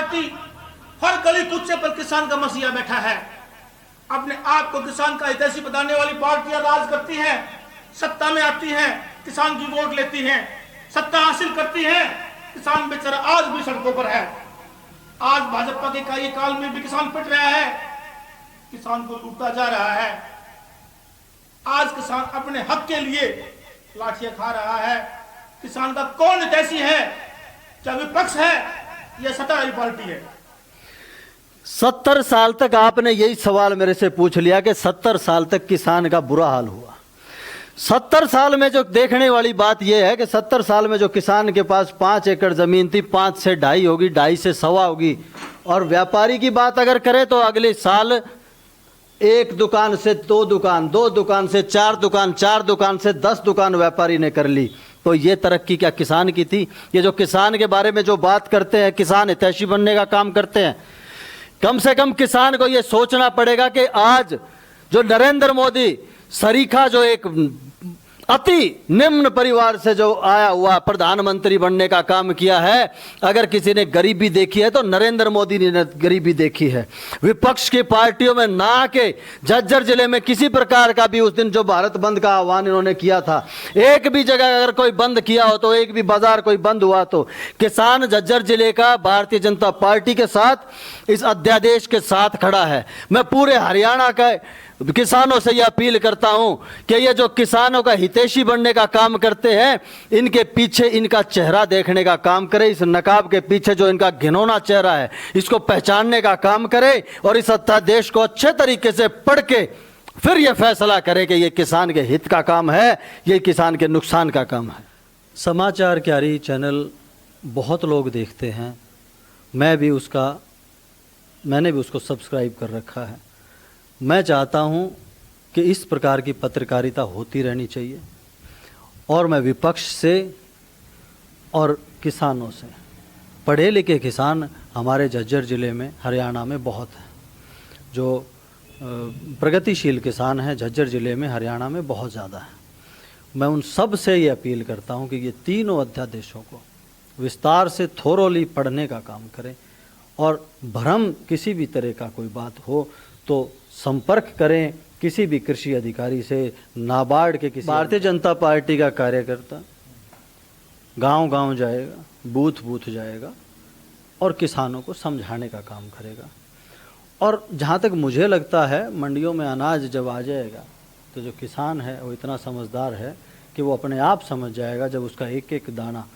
Party हर गली कुत्ते पर किसान का मसीहा बैठा है। अपने आप को किसान का हितैषी बताने वाली पार्टियां राज करती हैं, सत्ता में आती हैं, किसान की वोट लेती हैं, सत्ता हासिल करती हैं। किसान बेचारा आज भी सड़कों पर है। आज भाजपा के कार्यकाल में भी किसान पिट रहा है, किसान को लूटा जा रहा है। आज किसान अपने हक के लिए लाठियां खा रहा है। किसान का कौन हितैषी है? क्या विपक्ष है या सत्ताधारी पार्टी है? 70 साल तक आपने यही सवाल मेरे से पूछ लिया कि 70 साल तक किसान का बुरा हाल हुआ। 70 साल में जो देखने वाली बात यह है कि 70 साल में जो किसान के पास 5 एकड़ जमीन थी, 5 से 2.5 होगी, 2.5 से 1.25 होगी। और व्यापारी की बात अगर करें तो अगले साल 1 दुकान से 2 दुकान, 2 दुकान से 4 दुकान, 4 दुकान से 10 दुकान व्यापारी ने कर ली। तो ये तरक्की क्या किसान की थी? ये जो किसान के बारे में जो बात करते हैं, किसान हितैषी बनने का काम करते हैं, कम से कम किसान को ये सोचना पड़ेगा कि आज जो नरेंद्र मोदी सरीखा जो एक अति निम्न परिवार से जो आया हुआ प्रधानमंत्री बनने का काम किया है, अगर किसी ने गरीबी देखी है तो नरेंद्र मोदी ने गरीबी देखी है। विपक्ष की पार्टियों में ना आके झज्जर जिले में किसी प्रकार का भी उस दिन जो भारत बंद का आह्वान इन्होंने किया था, एक भी जगह अगर कोई बंद किया हो तो, एक भी बाजार कोई बंद हुआ तो किसान झज्जर जिले का भारतीय जनता पार्टी के साथ, इस अध्यादेश के साथ खड़ा है। मैं पूरे हरियाणा का किसानों से यह अपील करता हूं कि ये जो किसानों का हितैषी बनने का काम करते हैं, इनके पीछे इनका चेहरा देखने का काम करें। इस नकाब के पीछे जो इनका घिनौना चेहरा है, इसको पहचानने का काम करें और इस अध्यादेश को अच्छे तरीके से पढ़ के फिर यह फैसला करें कि ये किसान के हित का काम है, ये किसान के नुकसान का काम है। समाचार क्यारी चैनल बहुत लोग देखते हैं, मैंने भी उसको सब्सक्राइब कर रखा है। मैं चाहता हूं कि इस प्रकार की पत्रकारिता होती रहनी चाहिए और मैं विपक्ष से और किसानों से, पढ़े लिखे किसान हमारे झज्जर ज़िले में, हरियाणा में बहुत हैं, जो प्रगतिशील किसान हैं झज्जर ज़िले में, हरियाणा में बहुत ज़्यादा है। मैं उन सब से ये अपील करता हूं कि ये तीनों अध्यादेशों को विस्तार से थोरोली पढ़ने का काम करें और भ्रम किसी भी तरह का कोई बात हो तो संपर्क करें किसी भी कृषि अधिकारी से, नाबार्ड के किसी। भारतीय जनता पार्टी का कार्यकर्ता गांव-गांव जाएगा, बूथ जाएगा और किसानों को समझाने का काम करेगा। और जहां तक मुझे लगता है, मंडियों में अनाज जब आ जाएगा तो जो किसान है वो इतना समझदार है कि वो अपने आप समझ जाएगा। जब उसका एक एक दाना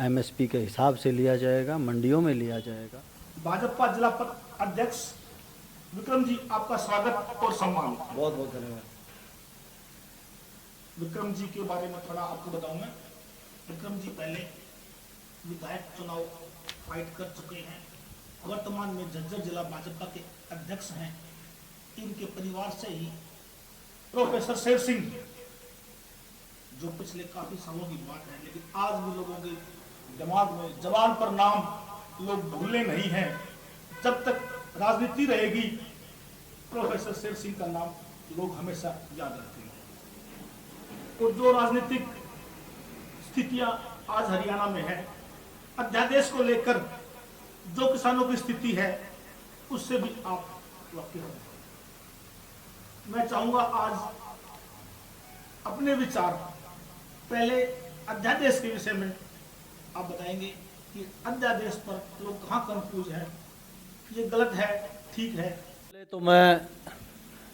MSP के हिसाब से लिया जाएगा, मंडियों में लिया जाएगा। भाजपा जिला अध्यक्ष विक्रम जी, आपका स्वागत और सम्मान। बहुत बहुत धन्यवाद। विक्रम जी के बारे में थोड़ा आपको बताऊंगा। विक्रम जी पहले विधायक चुनाव फाइट कर चुके हैं, वर्तमान में झज्जर जिला भाजपा के अध्यक्ष हैं। इनके परिवार से ही प्रोफेसर शेर सिंह, जो पिछले काफी सालों की बात है, लेकिन आज भी लोगों के दिमाग में, जबान पर नाम लोग भूले नहीं हैं। जब तक राजनीति रहेगी, प्रोफेसर शेर सिंह का नाम लोग हमेशा याद रखेंगे। और जो राजनीतिक स्थितियां आज हरियाणा में है, अध्यादेश को लेकर जो किसानों की स्थिति है, उससे भी आप वाकिफ हैं। मैं चाहूंगा आज अपने विचार पहले अध्यादेश के विषय में आप बताएंगे कि अध्यादेश पर लोग कहाँ कंफ्यूज है, ये गलत है, ठीक है। तो मैं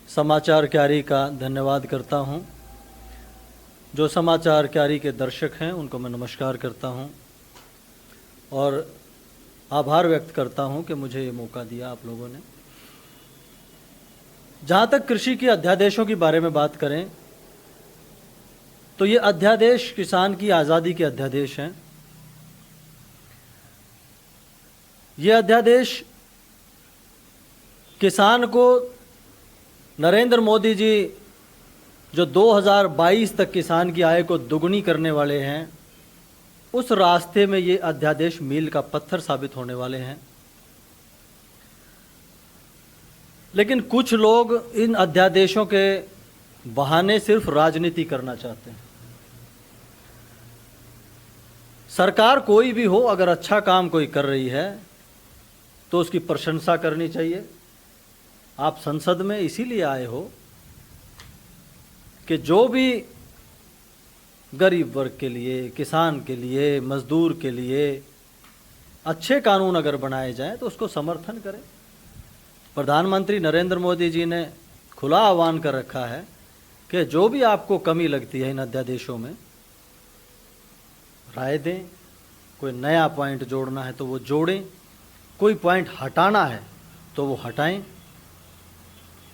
समाचार क्यारी का धन्यवाद करता हूं। जो समाचार क्यारी के दर्शक हैं उनको मैं नमस्कार करता हूं और आभार व्यक्त करता हूं कि मुझे ये मौका दिया आप लोगों ने। जहां तक कृषि के अध्यादेशों के बारे में बात करें तो ये अध्यादेश किसान की आज़ादी के अध्यादेश हैं। ये अध्यादेश किसान को नरेंद्र मोदी जी जो 2022 तक किसान की आय को दुगनी करने वाले हैं, उस रास्ते में ये अध्यादेश मील का पत्थर साबित होने वाले हैं। लेकिन कुछ लोग इन अध्यादेशों के बहाने सिर्फ राजनीति करना चाहते हैं। सरकार कोई भी हो, अगर अच्छा काम कोई कर रही है तो उसकी प्रशंसा करनी चाहिए। आप संसद में इसीलिए आए हो कि जो भी गरीब वर्ग के लिए, किसान के लिए, मजदूर के लिए अच्छे कानून अगर बनाए जाएं तो उसको समर्थन करें। प्रधानमंत्री नरेंद्र मोदी जी ने खुला आह्वान कर रखा है कि जो भी आपको कमी लगती है इन अध्यादेशों में, राय दें। कोई नया पॉइंट जोड़ना है तो वो जोड़ें, कोई पॉइंट हटाना है तो वो हटाएं।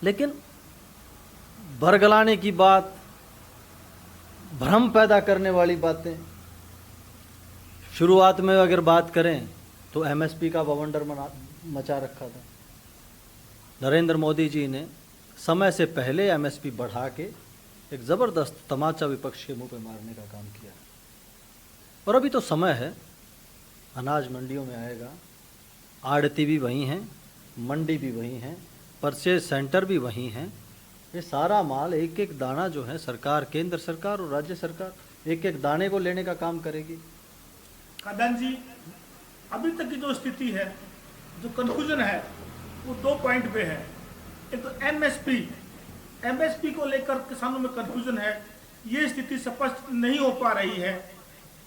लेकिन बरगलाने की बात, भ्रम पैदा करने वाली बातें, शुरुआत में अगर बात करें तो एमएसपी का बवंडर मचा रखा था। नरेंद्र मोदी जी ने समय से पहले एमएसपी बढ़ा के एक ज़बरदस्त तमाचा विपक्ष के मुंह पे मारने का काम किया। और अभी तो समय है, अनाज मंडियों में आएगा, आड़ती भी वही हैं, मंडी भी वही हैं, परचेज सेंटर भी वही हैं। ये सारा माल एक एक दाना जो है सरकार, केंद्र सरकार और राज्य सरकार एक एक दाने को लेने का काम करेगी। कादन जी, अभी तक की जो स्थिति है, जो कंफ्यूजन है, वो 2 पॉइंट पे है। एक तो एमएसपी को लेकर किसानों में कंफ्यूजन है, ये स्थिति स्पष्ट नहीं हो पा रही है,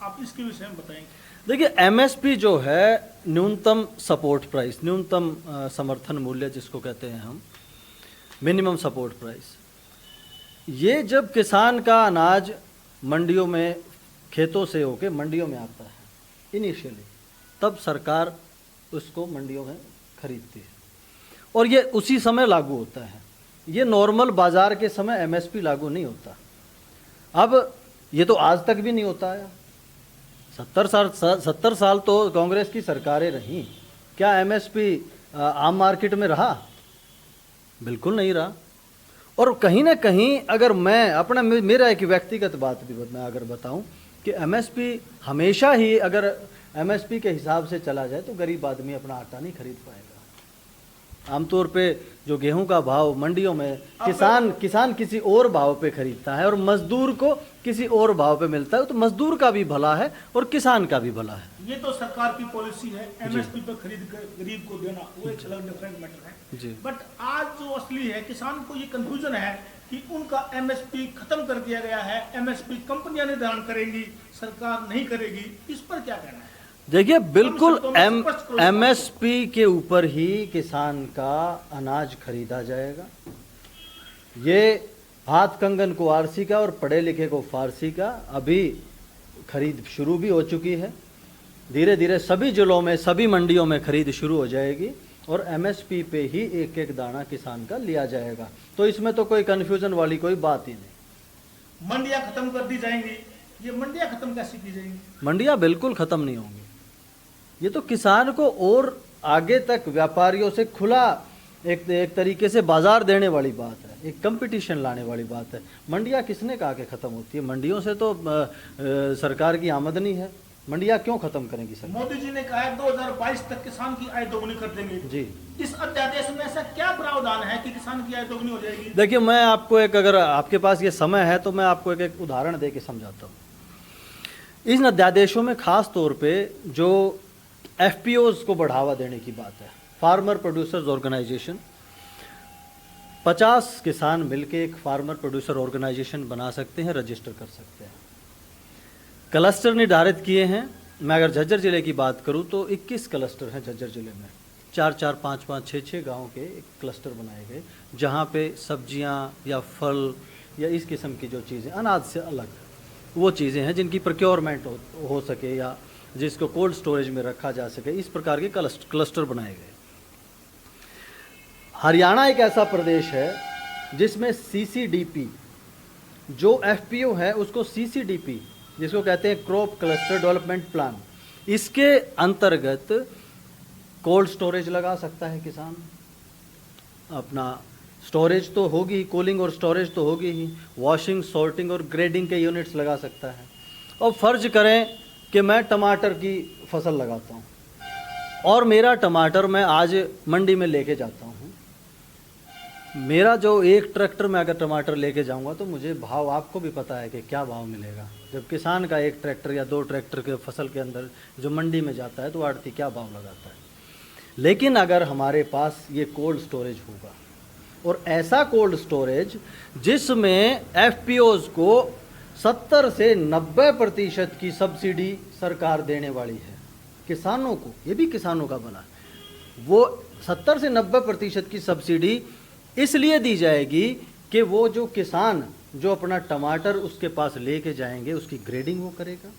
आप इसके विषय में बताएंगे। देखिए, एमएसपी जो है न्यूनतम सपोर्ट प्राइस, न्यूनतम समर्थन मूल्य जिसको कहते हैं हम, मिनिमम सपोर्ट प्राइस, ये जब किसान का अनाज मंडियों में, खेतों से होके मंडियों में आता है इनिशियली, तब सरकार उसको मंडियों में खरीदती है और ये उसी समय लागू होता है। ये नॉर्मल बाजार के समय एमएसपी लागू नहीं होता। अब ये तो आज तक भी नहीं होता है। 70 साल तो कांग्रेस की सरकारें रहीं, क्या एमएसपी आम मार्केट में रहा? बिल्कुल नहीं रहा। और कहीं ना कहीं अगर मैं अपना, मेरा एक व्यक्तिगत बात भी मैं अगर बताऊं कि एमएसपी हमेशा ही, अगर एमएसपी के हिसाब से चला जाए तो गरीब आदमी अपना आटा नहीं खरीद पाएगा। आमतौर पे जो गेहूं का भाव मंडियों में किसान किसी और भाव पे खरीदता है और मजदूर को किसी और भाव पे मिलता है, तो मजदूर का भी भला है और किसान का भी भला है। ये तो सरकार की पॉलिसी है, एमएसपी पे खरीद कर गरीब को देना, वो एक अलग डिफरेंट मैटर है जी। बट आज जो असली है, किसान को ये कंफ्यूजन है कि उनका एमएसपी खत्म कर दिया गया है, एमएसपी कंपनियां निर्धारण करेंगी, सरकार नहीं करेगी, इस पर क्या कहना है? देखिए, बिल्कुल एमएसपी के ऊपर ही किसान का अनाज खरीदा जाएगा। ये हाथ कंगन को आरसी का और पढ़े लिखे को फारसी का अभी खरीद शुरू भी हो चुकी है। धीरे धीरे सभी जिलों में, सभी मंडियों में खरीद शुरू हो जाएगी और एमएसपी पे ही एक एक दाना किसान का लिया जाएगा। तो इसमें तो कोई कन्फ्यूजन वाली कोई बात ही नहीं। मंडियां खत्म कर दी जाएंगी, ये मंडियां खत्म कैसे की जाएंगी? मंडियां बिल्कुल खत्म नहीं होंगी। ये तो किसान को और आगे तक व्यापारियों से खुला एक तरीके से बाजार देने वाली बात है, एक कंपटीशन लाने वाली बात है। मंडियां किसने कहा कि खत्म होती है? मंडियों से तो सरकार की आमदनी है, मंडियां क्यों खत्म करेंगी सरकार? मोदी जी ने कहा है 2022 तक किसान की आय दोगुनी कर देंगे जी। इस अध्यादेश में ऐसा क्या प्रावधान है कि किसान की आय दोगुनी हो जाएगी? देखिए, मैं आपको एक, अगर आपके पास ये समय है तो मैं आपको एक उदाहरण दे के समझाता हूँ। इन अध्यादेशों में खास तौर पे जो एफपीओज को बढ़ावा देने की बात है, फार्मर प्रोड्यूसर्स ऑर्गेनाइजेशन, 50 किसान मिलके एक फार्मर प्रोड्यूसर ऑर्गेनाइजेशन बना सकते हैं, रजिस्टर कर सकते हैं। क्लस्टर निर्धारित किए हैं। मैं अगर झज्जर जिले की बात करूं तो 21 क्लस्टर हैं झज्जर जिले में, 4-4, 5-5, 6-6 गाँव के एक क्लस्टर बनाए गए, जहां पे सब्जियां या फल या इस किस्म की जो चीज़ें अनाज से अलग वो चीज़ें हैं जिनकी प्रोक्योरमेंट हो सके या जिसको कोल्ड स्टोरेज में रखा जा सके, इस प्रकार के क्लस्टर बनाए गए। हरियाणा एक ऐसा प्रदेश है जिसमें सीसीडीपी, जो एफपीओ है उसको सीसीडीपी, जिसको कहते हैं क्रॉप क्लस्टर डेवलपमेंट प्लान, इसके अंतर्गत कोल्ड स्टोरेज लगा सकता है किसान। अपना स्टोरेज तो होगी, कूलिंग और स्टोरेज तो होगी ही, वॉशिंग, सॉर्टिंग और ग्रेडिंग के यूनिट्स लगा सकता है। और फर्ज करें कि मैं टमाटर की फसल लगाता हूँ और मेरा टमाटर मैं आज मंडी में लेके जाता हूँ, मेरा जो एक ट्रैक्टर में अगर टमाटर लेके जाऊँगा तो मुझे भाव, आपको भी पता है कि क्या भाव मिलेगा। जब किसान का एक ट्रैक्टर या 2 ट्रैक्टर के फसल के अंदर जो मंडी में जाता है तो आड़ती क्या भाव लगाता है। लेकिन अगर हमारे पास ये कोल्ड स्टोरेज होगा और ऐसा कोल्ड स्टोरेज जिसमें एफपीओज को 70 से 90% की सब्सिडी सरकार देने वाली है किसानों को, ये भी किसानों का बना, वो 70 से 90% की सब्सिडी इसलिए दी जाएगी कि वो जो किसान जो अपना टमाटर उसके पास लेके जाएंगे उसकी ग्रेडिंग वो करेगा,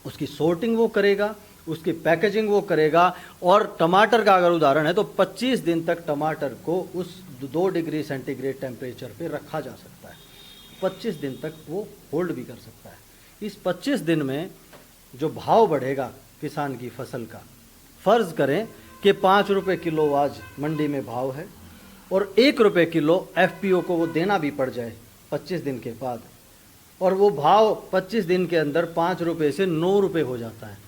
उसकी सोर्टिंग वो करेगा, उसकी पैकेजिंग वो करेगा। और टमाटर का अगर उदाहरण है तो 25 दिन तक टमाटर को उस 2 डिग्री सेंटीग्रेड टेम्परेचर पे रखा जा सकता है, 25 दिन तक वो होल्ड भी कर सकता है। इस 25 दिन में जो भाव बढ़ेगा किसान की फसल का, फ़र्ज़ करें कि 5 रुपये किलो आज मंडी में भाव है और 1 रुपये किलो एफपीओ को वो देना भी पड़ जाए 25 दिन के बाद, और वो भाव 25 दिन के अंदर 5 रुपये से 9 रुपये हो जाता है,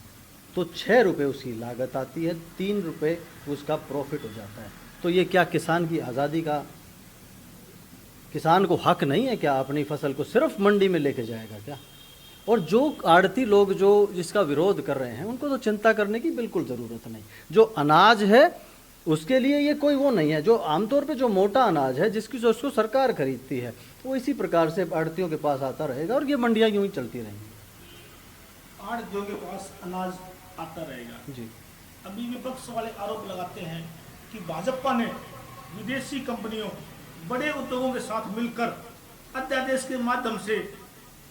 तो 6 रुपये उसकी लागत आती है, 3 रुपये उसका प्रॉफिट हो जाता है। तो ये क्या किसान की आज़ादी का, किसान को हक नहीं है क्या अपनी फसल को सिर्फ मंडी में लेके जाएगा क्या? और जो आड़ती लोग जो जिसका विरोध कर रहे हैं उनको तो चिंता करने की बिल्कुल ज़रूरत नहीं। जो अनाज है उसके लिए ये कोई वो नहीं है, जो आमतौर पे जो मोटा अनाज है जिसकी जो उसको सरकार खरीदती है वो इसी प्रकार से आड़तियों के पास आता रहेगा और ये मंडियाँ यूँ ही चलती रहेंगी। आड़तियों के पास अनाज आता रहेगा। जी, अभी विपक्ष वाले आरोप लगाते हैं कि भाजपा ने विदेशी कंपनियों, बड़े उद्योगों के साथ मिलकर अध्यादेश के माध्यम से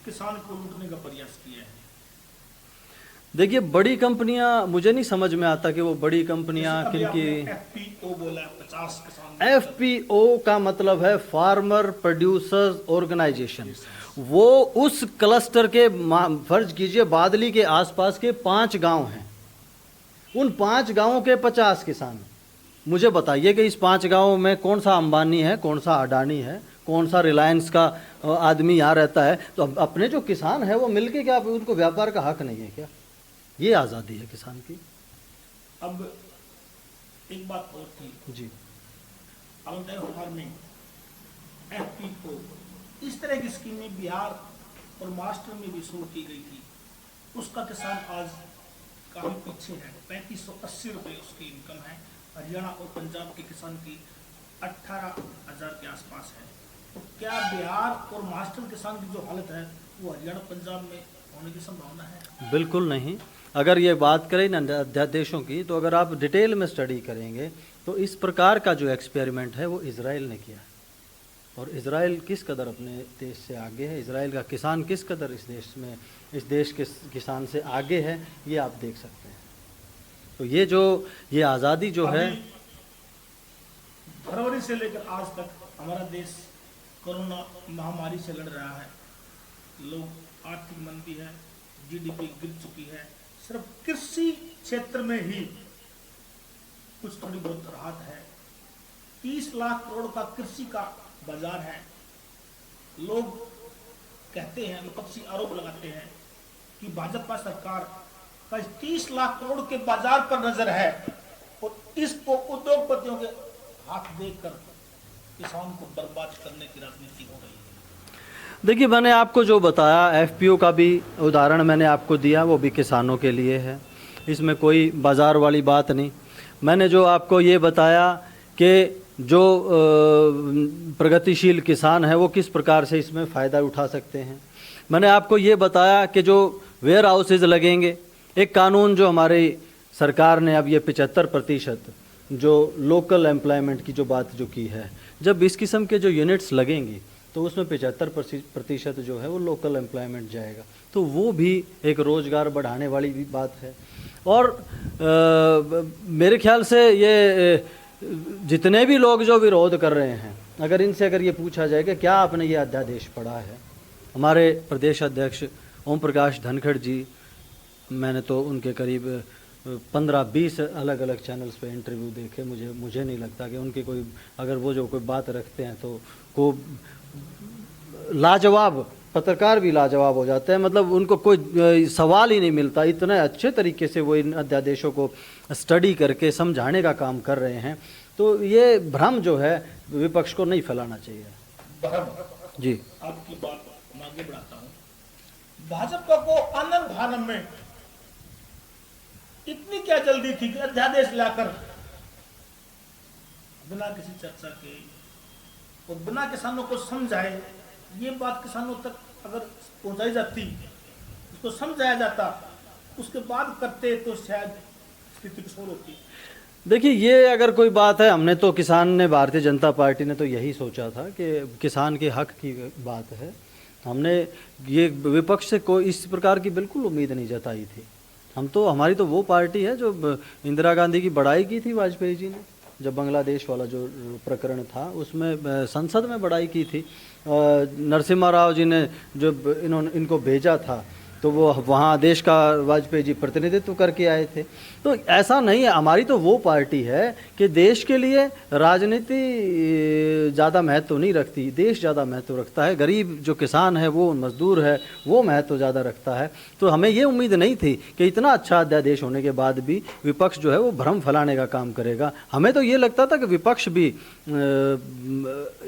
किसान को लूटने का प्रयास किया है। देखिए बड़ी कंपनियां, मुझे नहीं समझ में आता कि वो बड़ी कंपनियां किनकी। एफपीओ बोला 50 किसान। एफपीओ का मतलब है फार्मर प्रोड्यूसर्स ऑर्गेनाइजेशन। वो उस क्लस्टर के, फर्ज कीजिए बादली के आसपास के 5 गांव हैं, उन 5 गांवों के 50 किसान। मुझे बताइए कि इस 5 गांवों में कौन सा अंबानी है, कौन सा अडानी है, कौन सा रिलायंस का आदमी यहाँ रहता है? तो अपने जो किसान है वो मिलके क्या उनको व्यापार का हक नहीं है क्या? ये आज़ादी है किसान की। अब एक बात और थी जी, फार्मिंग, एफपीओ, इस तरह की स्कीमें बिहार और महाराष्ट्र में भी शुरू की गई थी। उसका किसान आज काफी पीछे है, 3580 रुपये उसकी इनकम है। हरियाणा और पंजाब के किसान की 18,000 के आसपास है। तो क्या बिहार और महाराष्ट्र किसान की जो हालत है वो हरियाणा पंजाब में होने की संभावना है? बिल्कुल नहीं। अगर ये बात करें ना अध्यादेशों की, तो अगर आप डिटेल में स्टडी करेंगे तो इस प्रकार का जो एक्सपेरिमेंट है वो इजराइल ने किया। और इजराइल किस कदर अपने देश से आगे है, इजराइल का किसान किस कदर इस देश के किसान से आगे है, ये आप देख सकते हैं। तो ये आज़ादी जो है, फरवरी से लेकर आज तक हमारा देश कोरोना महामारी से लड़ रहा है। लोग, आर्थिक मंदी है, जीडीपी गिर चुकी है। सिर्फ कृषि क्षेत्र में ही कुछ थोड़ी बहुत राहत है। 30 लाख करोड़ का कृषि का बाजार है। लोग कहते हैं, विपक्षी आरोप लगाते हैं कि भाजपा सरकार का 30 लाख करोड़ के बाजार पर नजर है और इसको उद्योगपतियों के हाथ देकर किसान को बर्बाद करने की राजनीति हो रही है। देखिए मैंने आपको जो बताया, एफपीओ का भी उदाहरण मैंने आपको दिया, वो भी किसानों के लिए है, इसमें कोई बाज़ार वाली बात नहीं। मैंने जो आपको ये बताया कि जो प्रगतिशील किसान है वो किस प्रकार से इसमें फ़ायदा उठा सकते हैं। मैंने आपको ये बताया कि जो वेयर हाउसेज लगेंगे, एक कानून जो हमारी सरकार ने अब ये 75% जो लोकल एम्प्लॉयमेंट की जो बात जो की है, जब इस किस्म के जो यूनिट्स लगेंगी तो उसमें 75% जो है वो लोकल एम्प्लॉयमेंट जाएगा। तो वो भी एक रोज़गार बढ़ाने वाली भी बात है। और मेरे ख्याल से ये जितने भी लोग जो विरोध कर रहे हैं, अगर ये पूछा जाए कि क्या आपने ये अध्यादेश पढ़ा है, हमारे प्रदेश अध्यक्ष ओम प्रकाश धनखड़ जी, मैंने तो उनके करीब 15-20 अलग अलग चैनल्स पे इंटरव्यू देखे। मुझे नहीं लगता कि उनकी कोई, अगर वो जो कोई बात रखते हैं तो को लाजवाब, पत्रकार भी लाजवाब हो जाते हैं। मतलब उनको कोई सवाल ही नहीं मिलता, इतने अच्छे तरीके से वो इन अध्यादेशों को स्टडी करके समझाने का काम कर रहे हैं। तो ये भ्रम जो है विपक्ष को नहीं फैलाना चाहिए। जी, आपकी बात मैं आगे बढ़ाता हूँ। भाजपा को आनंद भानम में इतनी क्या जल्दी थी कि अध्यादेश लाकर बिना किसी चर्चा के और बिना किसानों को समझाए, ये बात किसानों तक अगर पहुंचाई जाती, उसको समझाया जाता, उसके बाद करते तो शायद स्थिति कुछ और होती। देखिए, ये अगर कोई बात है, हमने तो किसान ने, भारतीय जनता पार्टी ने तो यही सोचा था कि किसान के हक की बात है। हमने ये विपक्ष से कोई इस प्रकार की बिल्कुल उम्मीद नहीं जताई थी। हम तो, हमारी तो वो पार्टी है जो इंदिरा गांधी की बड़ाई की थी वाजपेयी जी ने, जब बांग्लादेश वाला जो प्रकरण था उसमें संसद में बड़ाई की थी। नरसिम्हा राव जी ने जब इनको भेजा था तो वो वहाँ देश का वाजपेयी जी प्रतिनिधित्व करके आए थे। तो ऐसा नहीं है, हमारी तो वो पार्टी है कि देश के लिए राजनीति ज़्यादा महत्व नहीं रखती, देश ज़्यादा महत्व रखता है। गरीब जो किसान है, वो मजदूर है, वो महत्व ज़्यादा रखता है। तो हमें ये उम्मीद नहीं थी कि इतना अच्छा अध्यादेश होने के बाद भी विपक्ष जो है वो भ्रम फैलाने का काम करेगा। हमें तो ये लगता था कि विपक्ष भी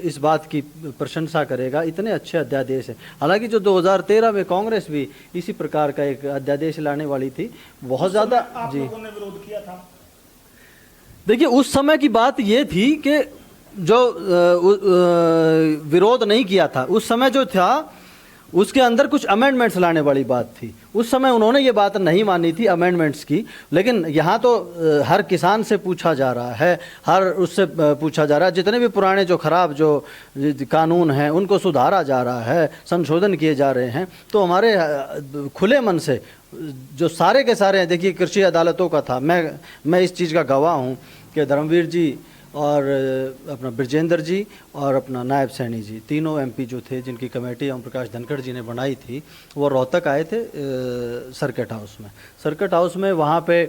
इस बात की प्रशंसा करेगा, इतने अच्छे अध्यादेश है। हालांकि जो 2013 में कांग्रेस भी इसी प्रकार का एक अध्यादेश लाने वाली थी, बहुत ज़्यादा आप लोगों ने विरोध किया था। देखिए, उस समय की बात ये थी कि जो विरोध नहीं किया था, उस समय जो था उसके अंदर कुछ अमेंडमेंट्स लाने वाली बात थी। उस समय उन्होंने ये बात नहीं मानी थी अमेंडमेंट्स की, लेकिन यहाँ तो हर किसान से पूछा जा रहा है, हर उससे पूछा जा रहा है। जितने भी पुराने जो खराब जो कानून हैं उनको सुधारा जा रहा है, संशोधन किए जा रहे हैं। तो हमारे खुले मन से जो सारे के सारे हैं, देखिए कृषि अदालतों का था, मैं इस चीज़ का गवाह हूँ कि धर्मवीर जी और अपना ब्रजेंद्र जी और अपना नायब सैनी जी, तीनों एमपी जो थे, जिनकी कमेटी ओम प्रकाश धनखड़ जी ने बनाई थी, वो रोहतक आए थे सर्किट हाउस में। वहाँ पे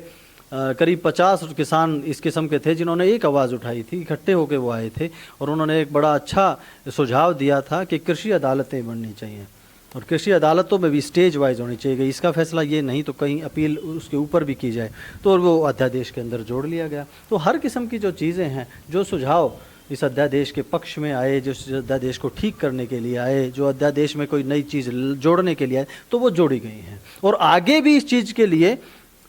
करीब 50 किसान इस किस्म के थे जिन्होंने एक आवाज़ उठाई थी, इकट्ठे होकर वो आए थे और उन्होंने एक बड़ा अच्छा सुझाव दिया था कि कृषि अदालतें बननी चाहिए और कृषि अदालतों में भी स्टेज वाइज होनी चाहिए। इसका फैसला ये नहीं तो कहीं अपील उसके ऊपर भी की जाए, तो वो अध्यादेश के अंदर जोड़ लिया गया। तो हर किस्म की जो चीज़ें हैं, जो सुझाव इस अध्यादेश के पक्ष में आए, जो अध्यादेश को ठीक करने के लिए आए, जो अध्यादेश में कोई नई चीज़ जोड़ने के लिए आए, तो वो जोड़ी गई हैं और आगे भी इस चीज़ के लिए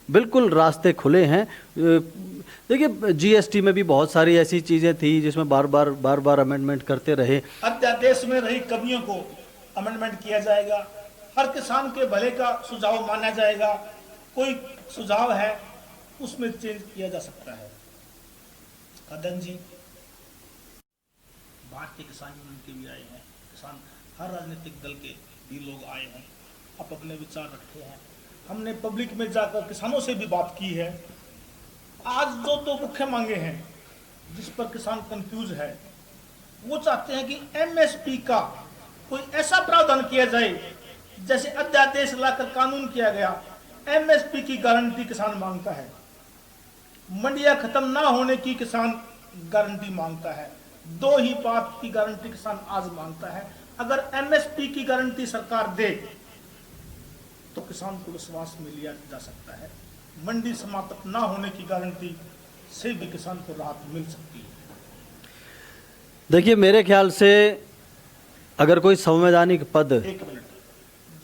बिल्कुल रास्ते खुले हैं। देखिए, जीएसटी में भी बहुत सारी ऐसी चीज़ें थी जिसमें बार बार अमेंडमेंट करते रहे। अध्यादेश में रही कमियों को अमेंडमेंट किया जाएगा, हर किसान के भले का सुझाव माना जाएगा, कोई सुझाव है उसमें चेंज किया जा सकता है। कदम जी, भारतीय किसान यूनियन के भी आए हैं, किसान हर राजनीतिक दल के भी लोग आए हैं, आप अपने विचार रखे हैं। हमने पब्लिक में जाकर किसानों से भी बात की है। आज जो तो मुख्य मांगे हैं जिस पर किसान कंफ्यूज है, वो चाहते हैं कि एमएसपी का कोई ऐसा प्रावधान किया जाए जैसे अध्यादेश लाकर कानून किया गया। एमएसपी की गारंटी किसान मांगता है, मंडियां खत्म ना होने की किसान गारंटी मांगता है। दो ही बात की गारंटी किसान आज मांगता है। अगर एमएसपी की गारंटी सरकार दे तो किसान को विश्वास में लिया जा सकता है। मंडी समाप्त ना होने की गारंटी से भी किसान को राहत मिल सकती है। देखिए, मेरे ख्याल से अगर कोई संवैधानिक पद, एक मिनट,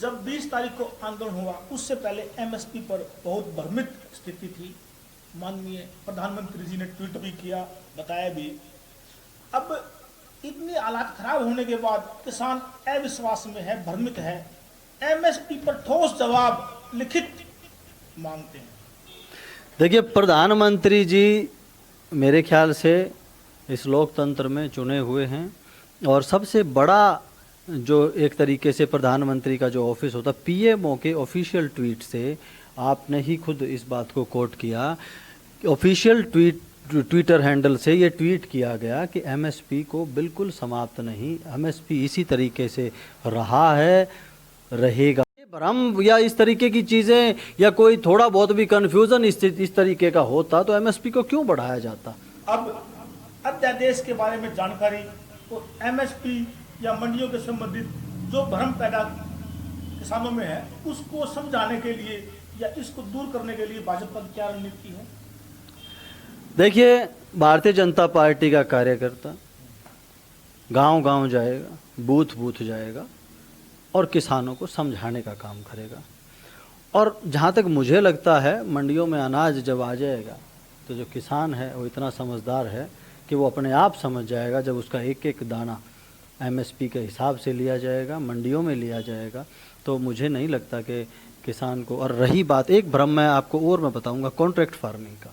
जब 20 तारीख को आंदोलन हुआ उससे पहले एमएसपी पर बहुत भ्रमित स्थिति थी। माननीय प्रधानमंत्री जी ने ट्वीट भी किया, बताया भी। अब इतनी हालात खराब होने के बाद किसान अविश्वास में है, भ्रमित है। एमएसपी पर ठोस जवाब लिखित मांगते हैं। देखिए, प्रधानमंत्री जी मेरे ख्याल से इस लोकतंत्र में चुने हुए हैं और सबसे बड़ा जो एक तरीके से प्रधानमंत्री का जो ऑफिस होता, पीएमओ के ऑफिशियल ट्वीट से, आपने ही खुद इस बात को कोट किया, ऑफिशियल ट्विटर हैंडल से ये ट्वीट किया गया कि एमएसपी को बिल्कुल समाप्त नहीं, एमएसपी इसी तरीके से रहा है, रहेगा। भ्रम या इस तरीके की चीज़ें या कोई थोड़ा बहुत भी कन्फ्यूज़न इस तरीके का होता तो एमएसपी को क्यों बढ़ाया जाता। अब अध्यादेश के बारे में जानकारी और एमएसपी या मंडियों के संबंधित जो भ्रम पैदा किसानों में है उसको समझाने के लिए या इसको दूर करने के लिए भाजपा की क्या रणनीति है? देखिए, भारतीय जनता पार्टी का कार्यकर्ता गांव-गांव जाएगा, बूथ जाएगा और किसानों को समझाने का काम करेगा। और जहाँ तक मुझे लगता है, मंडियों में अनाज जब आ जाएगा तो जो किसान है वो इतना समझदार है कि वो अपने आप समझ जाएगा जब उसका एक एक दाना एमएसपी के हिसाब से लिया जाएगा, मंडियों में लिया जाएगा। तो मुझे नहीं लगता कि किसान को। और रही बात एक भ्रम मैं आपको और मैं बताऊंगा कॉन्ट्रैक्ट फार्मिंग का,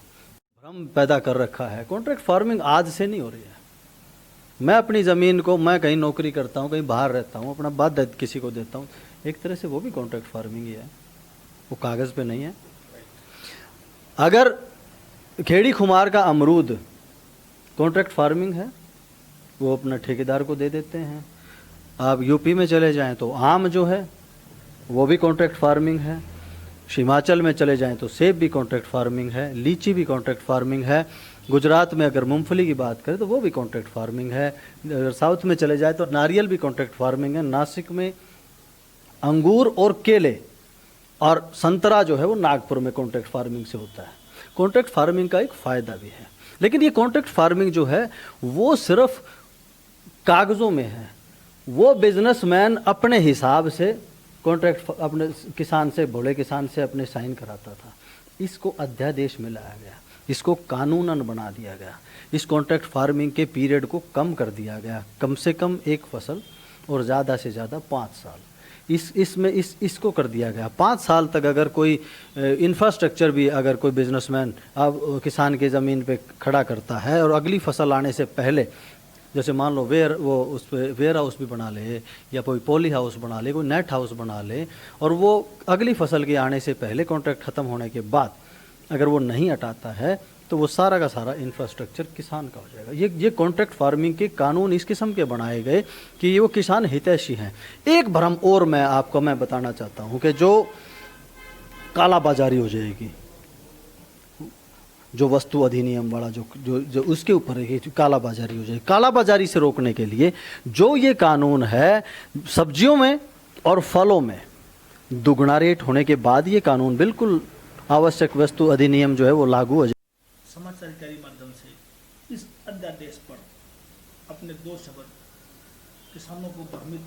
भ्रम पैदा कर रखा है। कॉन्ट्रैक्ट फार्मिंग आज से नहीं हो रही है। मैं अपनी ज़मीन को, मैं कहीं नौकरी करता हूँ, कहीं बाहर रहता हूँ, अपना बात किसी को देता हूँ, एक तरह से वो भी कॉन्ट्रैक्ट फार्मिंग ही है, वो कागज़ पे नहीं है। अगर खेड़ी खुमार का अमरूद कॉन्ट्रैक्ट फार्मिंग है, वो अपना ठेकेदार को दे देते हैं। आप यूपी में चले जाएं तो आम जो है वो भी कॉन्ट्रैक्ट फार्मिंग है। हिमाचल में चले जाएं तो सेब भी कॉन्ट्रैक्ट फार्मिंग है, लीची भी कॉन्ट्रैक्ट फार्मिंग है। गुजरात में अगर मूंगफली की बात करें तो वो भी कॉन्ट्रैक्ट फार्मिंग है। अगर साउथ में चले जाए तो नारियल भी कॉन्ट्रैक्ट फार्मिंग है। नासिक में अंगूर और केले और संतरा जो है वो नागपुर में कॉन्ट्रैक्ट फार्मिंग से होता है। कॉन्ट्रैक्ट फार्मिंग का एक फ़ायदा भी है, लेकिन ये कॉन्ट्रैक्ट फार्मिंग जो है वो सिर्फ कागज़ों में है। वो बिजनेसमैन अपने हिसाब से कॉन्ट्रैक्ट अपने किसान से, भोले किसान से अपने साइन कराता था। इसको अध्यादेश में लाया गया, इसको कानूनन बना दिया गया। इस कॉन्ट्रैक्ट फार्मिंग के पीरियड को कम कर दिया गया, कम से कम 1 फसल और ज़्यादा से ज़्यादा 5 साल। इसको कर दिया गया 5 साल तक। अगर कोई इंफ्रास्ट्रक्चर भी अगर कोई बिजनेसमैन अब किसान की ज़मीन पे खड़ा करता है और अगली फसल आने से पहले, जैसे मान लो उस पर वेयर हाउस भी बना ले या कोई पॉली हाउस बना ले, कोई नेट हाउस बना ले, और वो अगली फसल के आने से पहले कॉन्ट्रैक्ट ख़त्म होने के बाद अगर वो नहीं हटाता है तो वो सारा का सारा इंफ्रास्ट्रक्चर किसान का हो जाएगा। ये कॉन्ट्रैक्ट फार्मिंग के कानून इस किस्म के बनाए गए कि ये वो किसान हितैषी हैं। एक भ्रम और मैं बताना चाहता हूँ कि जो कालाबाजारी हो जाएगी, जो वस्तु अधिनियम वाला जो उसके ऊपर है, कालाबाजारी हो जाएगी। कालाबाजारी से रोकने के लिए जो ये कानून है, सब्जियों में और फलों में दुगना रेट होने के बाद ये कानून बिल्कुल आवश्यक वस्तु अधिनियम जो है वो लागू हो जाए। समाचार के माध्यम से इस अध्यादेश पर अपने 2 शब्द किसानों को भ्रमित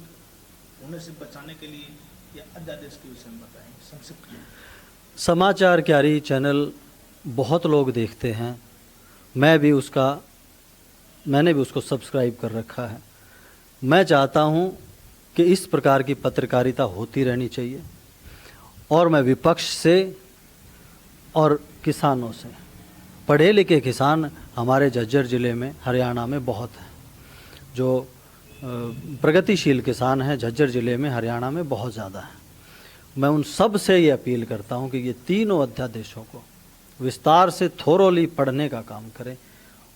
होने से बचाने के लिए या अध्यादेश के विषय में बताएंगे संक्षिप्त में। समाचार क्यारी चैनल बहुत लोग देखते हैं, मैंने भी उसको सब्सक्राइब कर रखा है। मैं चाहता हूँ कि इस प्रकार की पत्रकारिता होती रहनी चाहिए, और मैं विपक्ष से और किसानों से, पढ़े लिखे किसान हमारे झज्जर ज़िले में, हरियाणा में बहुत हैं, जो प्रगतिशील किसान हैं झज्जर ज़िले में, हरियाणा में बहुत ज़्यादा हैं। मैं उन सब से ये अपील करता हूँ कि ये तीनों अध्यादेशों को विस्तार से थोरोली पढ़ने का काम करें,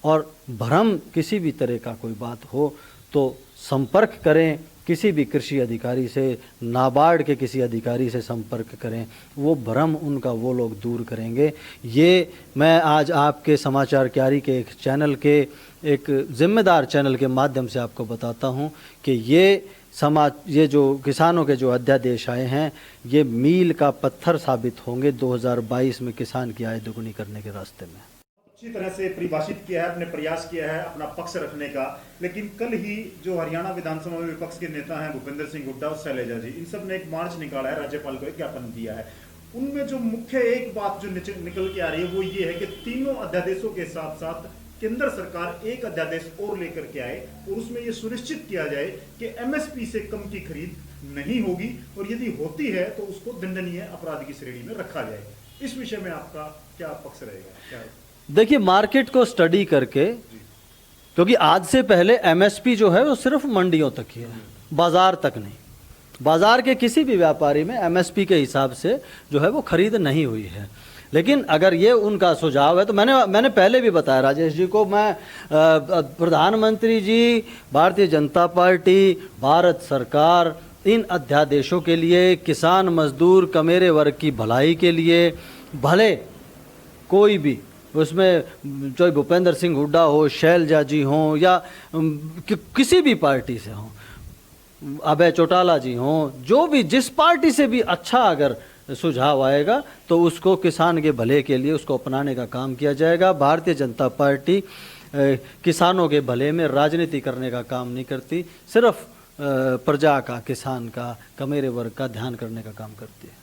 और भ्रम किसी भी तरह का कोई बात हो तो संपर्क करें किसी भी कृषि अधिकारी से, नाबार्ड के किसी अधिकारी से संपर्क करें, वो भ्रम उनका वो लोग दूर करेंगे। ये मैं आज आपके समाचार क्यारी के एक चैनल के, एक जिम्मेदार चैनल के माध्यम से आपको बताता हूँ कि ये जो किसानों के जो अध्यादेश आए हैं, ये मील का पत्थर साबित होंगे 2022 में किसान की आय दोगुनी करने के रास्ते में। अच्छी तरह से परिभाषित किया है, अपने प्रयास किया है अपना पक्ष रखने का। लेकिन कल ही जो हरियाणा विधानसभा में विपक्ष के नेता हैं भूपेंद्र सिंह हुड्डा और शैलजा जी, इन सब ने एक मार्च निकाला है, राज्यपाल को एक ज्ञापन दिया है। उनमें जो मुख्य एक बात जो निकल के आ रही है वो ये है कि तीनों अध्यादेशों के साथ साथ केंद्र सरकार एक अध्यादेश और लेकर के आए और उसमें ये सुनिश्चित किया जाए कि एमएसपी से कम की खरीद नहीं होगी, और यदि होती है तो उसको दंडनीय अपराध की श्रेणी में रखा जाए। इस विषय में आपका क्या पक्ष रहेगा? देखिए, मार्केट को स्टडी करके, क्योंकि आज से पहले एमएसपी जो है वो सिर्फ मंडियों तक ही है, बाजार तक नहीं। बाजार के किसी भी व्यापारी में एमएसपी के हिसाब से जो है वो खरीद नहीं हुई है। लेकिन अगर ये उनका सुझाव है तो मैंने पहले भी बताया राजेश जी को, मैं प्रधानमंत्री जी, भारतीय जनता पार्टी, भारत सरकार इन अध्यादेशों के लिए, किसान मजदूर कमेरे वर्ग की भलाई के लिए, भले कोई भी उसमें चाहे भूपेंद्र सिंह हुड्डा हो, शैलजा जी हों, या किसी भी पार्टी से हों, अभय चौटाला जी हों, जो भी जिस पार्टी से भी अच्छा अगर सुझाव आएगा तो उसको किसान के भले के लिए उसको अपनाने का काम किया जाएगा। भारतीय जनता पार्टी किसानों के भले में राजनीति करने का काम नहीं करती, सिर्फ प्रजा का, किसान का, कमेरे वर्ग का ध्यान करने का काम करती है।